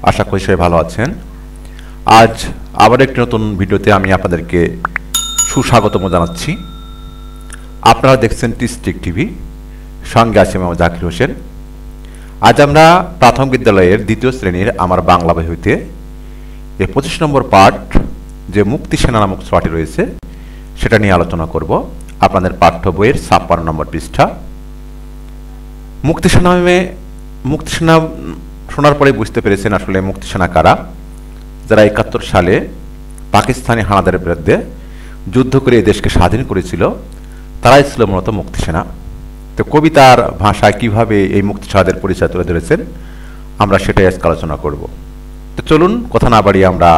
আশা করি সবাই ভালো আছেন। আজ আবার একটি নতুন ভিডিওতে আমি আপনাদেরকে সুস্বাগতম জানাচ্ছি। আপনারা দেখছেন টিস্টিক টিভি, সঙ্গে আছি আমি জাকির হোসেন। আজ আমরা প্রাথমিক বিদ্যালয়ের দ্বিতীয় শ্রেণীর আমার বাংলা বই হইতে 25 নম্বর পাঠ যে মুক্তি সেনা নামক ছোঁয়াটি রয়েছে সেটা নিয়ে আলোচনা করব। আপনাদের পাঠ্য বইয়ের 56 নম্বর পৃষ্ঠা। মুক্তি সেনা শোনার পরে বুঝতে পেরেছেন আসলে মুক্তি সেনা কারা। যারা 71 সালে পাকিস্তানি হানাদারের বিরুদ্ধে যুদ্ধ করে এই দেশকে স্বাধীন করেছিল, তারাই ছিল মূলত মুক্তি সেনা। তো কবিতার ভাষায় কিভাবে এই মুক্তি সেনাদের পরিচয় তুলে ধরেছেন আমরা সেটাই আজকে আলোচনা করব। তো চলুন কথা না বাড়িয়ে আমরা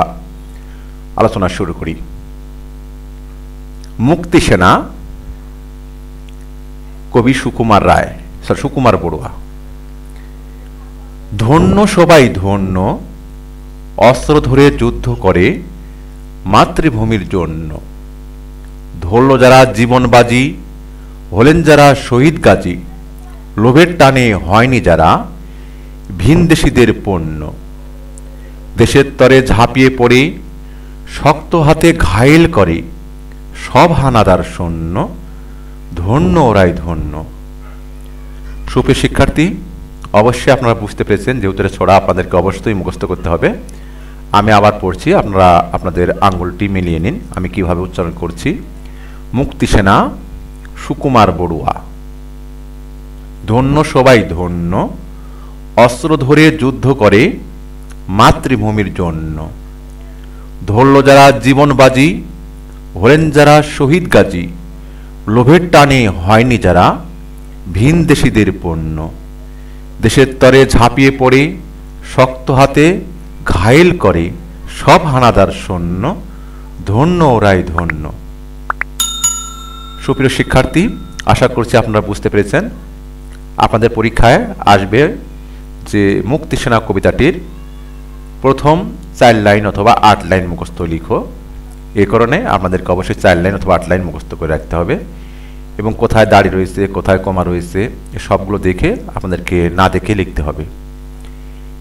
আলোচনা শুরু করি। মুক্তি সেনা, কবি সুকুমার রায়, সুকুমার বড়ুয়া। ধন্য সবাই ধন্য, অস্ত্র ধরে যুদ্ধ করে মাতৃভূমির জন্য। ধরল যারা জীবনবাজি, হলেন যারা শহীদ গাজী। লোভের টানে হয়নি যারা ভিনদেশীদের পণ্য। দেশের তরে ঝাঁপিয়ে পড়ে শক্ত হাতে ঘায়েল করে সব হানাদার সৈন্য। ধন্য ওরাই ধন্য। সুপ্রিয় শিক্ষার্থী, অবশ্যই আপনারা বুঝতে পেরেছেন যেহেতু ছড়া আপনাদেরকে অবশ্যই মুখস্থ করতে হবে। আমি আবার পড়ছি, আপনারা আপনাদের আঙ্গুলটি মিলিয়ে নিন আমি কিভাবে উচ্চারণ করছি। মুক্তি সেনা, সুকুমার বড়ুয়া। ধন্য সবাই ধন্য, অস্ত্র ধরে যুদ্ধ করে মাতৃভূমির জন্য। ধরল যারা জীবনবাজি, হলেন যারা শহীদ গাজী। লোভের টানে হয়নি যারা ভিনদেশীদের পণ্য। দেশের তরে ঝাঁপিয়ে পড়ে শক্ত হাতে ঘায়েল করে সব হানাদার সৈন্য। ধন্য ওরাই ধন্য। সুপ্রিয় শিক্ষার্থী, আশা করছি আপনারা বুঝতে পেরেছেন। আপনাদের পরীক্ষায় আসবে যে মুক্তি সেনা কবিতাটির প্রথম 4 লাইন অথবা 8 লাইন মুখস্থ লিখো। এই কারণে আপনাদেরকে অবশ্যই 4 লাইন অথবা 8 লাইন মুখস্থ করে রাখতে হবে এবং কোথায় দাড়ি রয়েছে, কোথায় কমা রয়েছে সবগুলো দেখে আপনাদেরকে না দেখে লিখতে হবে।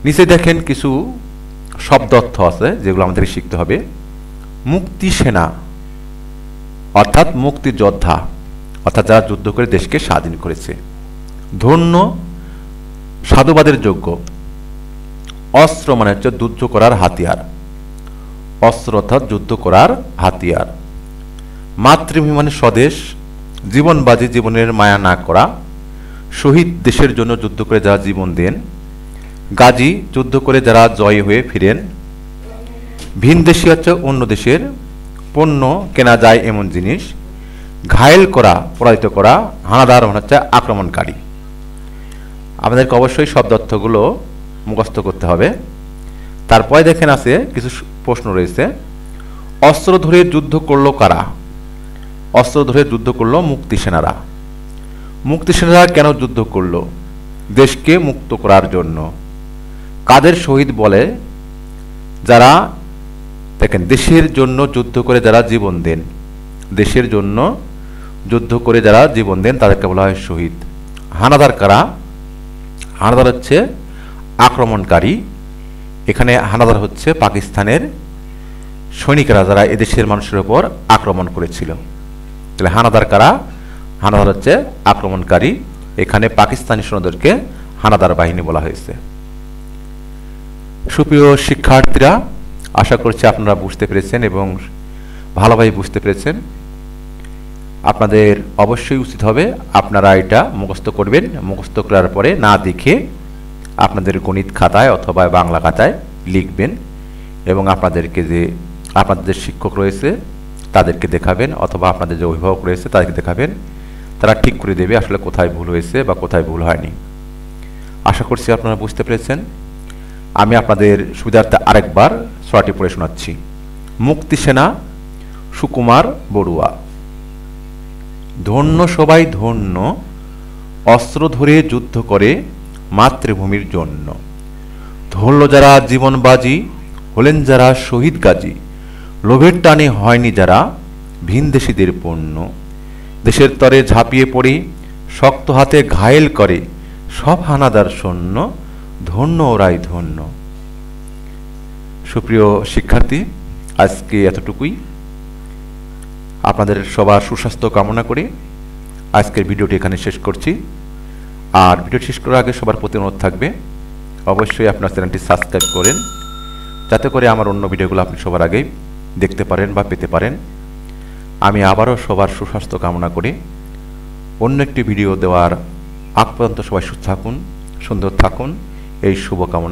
নিচে দেখেন কিছু শব্দ অর্থ আছে যেগুলো আমাদেরকে শিখতে হবে। মুক্তি সেনা অর্থাৎ মুক্তি যোদ্ধা, অর্থাৎ যারা যুদ্ধ করে দেশকে স্বাধীন করেছে। ধন্য সাধুবাদের যোগ্য। অস্ত্র মানে হচ্ছে যুদ্ধ করার হাতিয়ার। অস্ত্র অর্থাৎ যুদ্ধ করার হাতিয়ার। মাতৃভূমি মানে স্বদেশ। জীবনবাজি, জীবনের মায়া না করা। শহীদ, দেশের জন্য যুদ্ধ করে যারা জীবন দেন। গাজী, যুদ্ধ করে যারা জয় হয়ে ফিরেন। ভিনদেশী হচ্ছে অন্য দেশের পণ্য কেনা যায় এমন জিনিস। ঘায়েল করা, পরাজিত করা। হানাদার মানে হচ্ছে আক্রমণকারী। আমাদেরকে অবশ্যই শব্দ অর্থগুলো মুখস্থ করতে হবে। তারপরে দেখেন আছে কিছু প্রশ্ন রয়েছে। অস্ত্র ধরে যুদ্ধ করলো কারা? অস্ত্র ধরে যুদ্ধ করলো মুক্তি সেনারা। মুক্তি সেনারা কেন যুদ্ধ করলো? দেশকে মুক্ত করার জন্য। কাদের শহীদ বলে? যারা দেখেন দেশের জন্য যুদ্ধ করে যারা জীবন দেন। দেশের জন্য যুদ্ধ করে যারা জীবন দেন তাদেরকে বলা হয় শহীদ। হানাদার কারা? হানাদার হচ্ছে আক্রমণকারী। এখানে হানাদার হচ্ছে পাকিস্তানের সৈনিকরা যারা এদেশের মানুষের উপর আক্রমণ করেছিল। তাহলে হানাদার কারা? হানাদার হচ্ছে আক্রমণকারী। এখানে পাকিস্তানি সৈন্যদেরকে হানাদার বাহিনী বলা হয়েছে। সুপ্রিয় শিক্ষার্থীরা, আশা করছি আপনারা বুঝতে পেরেছেন এবং ভালোভাবে বুঝতে পেরেছেন। আপনাদের অবশ্যই উচিত হবে আপনারা এটা মুখস্থ করবেন। মুখস্থ করার পরে না দেখে আপনাদের গণিত খাতায় অথবা বাংলা খাতায় লিখবেন এবং আপনাদেরকে যে আপনাদের শিক্ষক রয়েছে তাদেরকে দেখাবেন অথবা আপনাদের যে অভিভাবক রয়েছে তাদেরকে দেখাবেন। তারা ঠিক করে দেবে আসলে কোথায় ভুল হয়েছে বা কোথায় ভুল হয়নি। আশা করছি আপনারা বুঝতে পেরেছেন। আমি আপনাদের সুবিধার্থে আরেকবার ছড়াটি পড়ে শোনাচ্ছি। মুক্তি সেনা, সুকুমার বড়ুয়া। ধন্য সবাই ধন্য, অস্ত্র ধরে যুদ্ধ করে মাতৃভূমির জন্য। ধরল যারা জীবনবাজি, হলেন যারা শহীদ গাজী। লোভের টানে হয়নি যারা ভিনদেশীদের পণ্য। দেশের তরে ঝাঁপিয়ে পড়ে শক্ত হাতে ঘায়েল করে সব হানাদার সৈন্য। ধন্য ওরাই ধন্য। সুপ্রিয় শিক্ষার্থী, আজকে এতটুকুই। আপনাদের সবার সুস্বাস্থ্য কামনা করে আজকের ভিডিওটি এখানে শেষ করছি। আর ভিডিও শেষ করার আগে সবার প্রতি অনুরোধ থাকবে, অবশ্যই আপনার চ্যানেলটি সাবস্ক্রাইব করেন, যাতে করে আমার অন্য ভিডিওগুলো আপনি সবার আগেই দেখতে পারেন বা পেতে পারেন। আমি আবারও সবার সুস্বাস্থ্য কামনা করি। অন্য একটি ভিডিও দেওয়ার আগ পর্যন্ত সবাই সুস্থ থাকুন, সুন্দর থাকুন, এই শুভকামনা।